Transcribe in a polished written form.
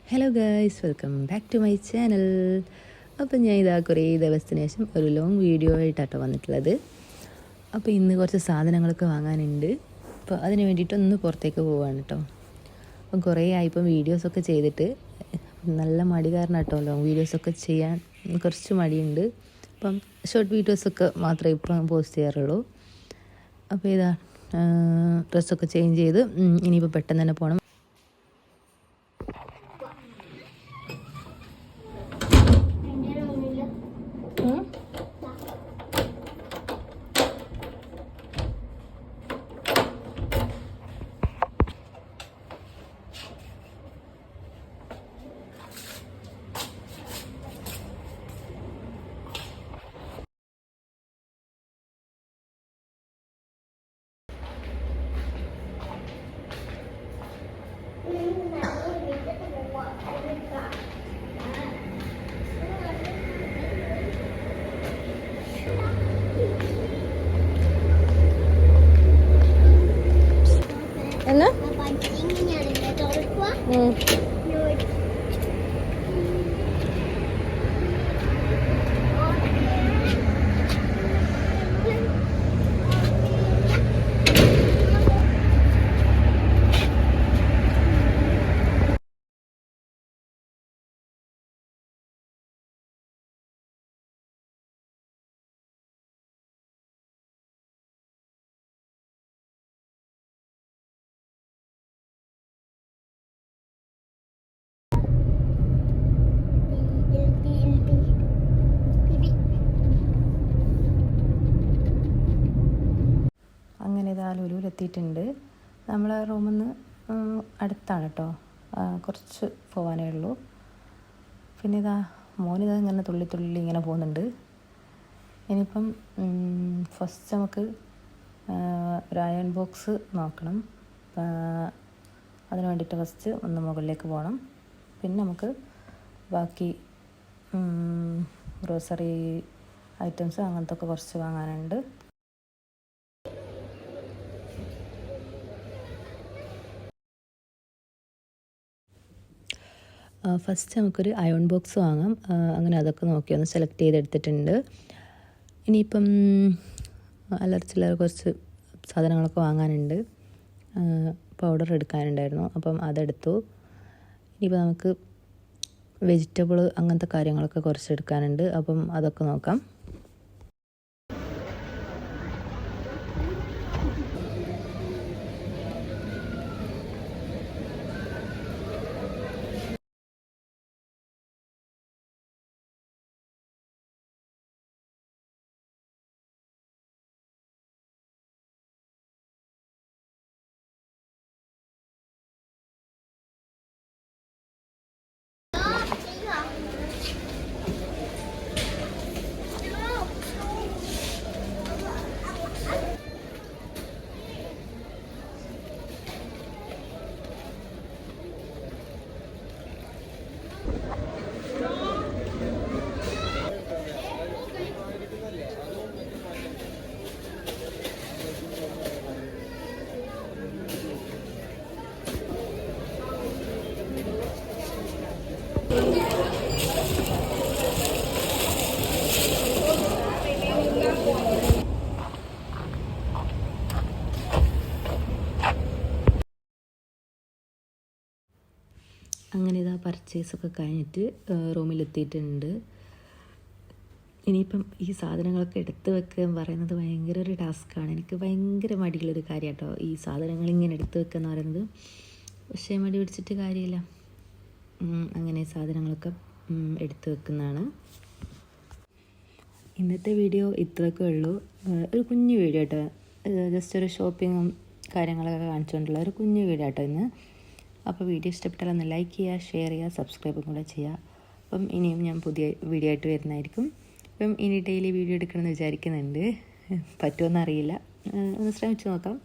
Hello guys, welcome back to my channel. അപ്പോൾ ഞാൻ ഇതാ കുറേ ദിവസത്തിന് ശേഷം ഒരു ലോങ് വീഡിയോ ആയിട്ടാട്ടോ വന്നിട്ടുള്ളത്. അപ്പോൾ ഇന്ന് കുറച്ച് സാധനങ്ങളൊക്കെ വാങ്ങാനുണ്ട്. അപ്പോൾ അതിന് വേണ്ടിയിട്ടൊന്ന് പുറത്തേക്ക് പോവാണ് കേട്ടോ. അപ്പം കുറേ ആയിപ്പം വീഡിയോസൊക്കെ ചെയ്തിട്ട് നല്ല മടി കാരണം കേട്ടോ ലോങ് വീഡിയോസൊക്കെ ചെയ്യാൻ കുറച്ച് മടിയുണ്ട്. അപ്പം ഷോർട്ട് വീഡിയോസൊക്കെ മാത്രമേ ഇപ്പം പോസ്റ്റ് ചെയ്യാറുള്ളൂ. അപ്പോൾ ഇതാ ഡ്രസ്സൊക്കെ ചേഞ്ച് ചെയ്ത് ഇനിയിപ്പോൾ പെട്ടെന്ന് തന്നെ പോകണം. എന്നാ അങ്ങനെ ഇതാ ലുലുവിലെത്തിയിട്ടുണ്ട്. നമ്മളെ റൂമിൽ നിന്ന് അടുത്താണ് കേട്ടോ, കുറച്ച് പോകാനേ ഉള്ളൂ. പിന്നെ ഇതാ മോനിതാ ഇങ്ങനെ തുള്ളി തുള്ളി ഇങ്ങനെ പോകുന്നുണ്ട്. ഇനിയിപ്പം ഫസ്റ്റ് നമുക്ക് ഒരു അയൺ ബോക്സ് നോക്കണം. അതിന് വേണ്ടിയിട്ട് ഫസ്റ്റ് ഒന്ന് മുകളിലേക്ക് പോകണം. പിന്നെ നമുക്ക് ബാക്കി ഗ്രോസറി ഐറ്റംസ് അങ്ങനത്തെ ഒക്കെ കുറച്ച് വാങ്ങാനുണ്ട്. ഫസ്റ്റ് നമുക്കൊരു അയൺ ബോക്സ് വാങ്ങാം. അങ്ങനെ അതൊക്കെ നോക്കി ഒന്ന് സെലക്ട് ചെയ്തെടുത്തിട്ടുണ്ട്. ഇനിയിപ്പം ചില്ലറ കുറച്ച് സാധനങ്ങളൊക്കെ വാങ്ങാനുണ്ട്. പൗഡർ എടുക്കാനുണ്ടായിരുന്നു, അപ്പം അതെടുത്തു. ഇനിയിപ്പോൾ നമുക്ക് വെജിറ്റബിൾ അങ്ങനത്തെ കാര്യങ്ങളൊക്കെ കുറച്ച് എടുക്കാനുണ്ട്, അപ്പം അതൊക്കെ നോക്കാം. അങ്ങനെ ഇതാ പർച്ചേസൊക്കെ കഴിഞ്ഞിട്ട് റൂമിലെത്തിയിട്ടുണ്ട്. ഇനിയിപ്പം ഈ സാധനങ്ങളൊക്കെ എടുത്ത് വെക്കുക എന്ന് പറയുന്നത് ഭയങ്കര ഒരു ടാസ്ക്കാണ്. എനിക്ക് ഭയങ്കര മടിയുള്ളൊരു കാര്യം കേട്ടോ ഈ സാധനങ്ങൾ ഇങ്ങനെ എടുത്ത് വെക്കുക എന്ന് പറയുന്നത്. പക്ഷേ മടി പിടിച്ചിട്ട് കാര്യമില്ല, അങ്ങനെ സാധനങ്ങളൊക്കെ എടുത്ത് വെക്കുന്നതാണ്. ഇന്നത്തെ വീഡിയോ ഇത്രയൊക്കെ ഉള്ളൂ. ഒരു കുഞ്ഞു വീഡിയോ കേട്ടോ, ജസ്റ്റ് ഒരു ഷോപ്പിങ്ങും കാര്യങ്ങളൊക്കെ കാണിച്ചുകൊണ്ടുള്ള ഒരു കുഞ്ഞു വീഡിയോ കേട്ടോ ഇന്ന്. അപ്പോൾ വീഡിയോ ഇഷ്ടപ്പെട്ടാൽ ഒന്ന് ലൈക്ക് ചെയ്യുക, ഷെയർ ചെയ്യുക, സബ്സ്ക്രൈബും കൂടെ ചെയ്യുക. അപ്പം ഇനിയും ഞാൻ പുതിയ വീഡിയോ ആയിട്ട് വരുന്നതായിരിക്കും. അപ്പം ഇനി ഡെയിലി വീഡിയോ എടുക്കണമെന്ന് വിചാരിക്കുന്നുണ്ട്. പറ്റുമെന്നറിയില്ല, ഒന്ന് ശ്രമിച്ചു നോക്കാം.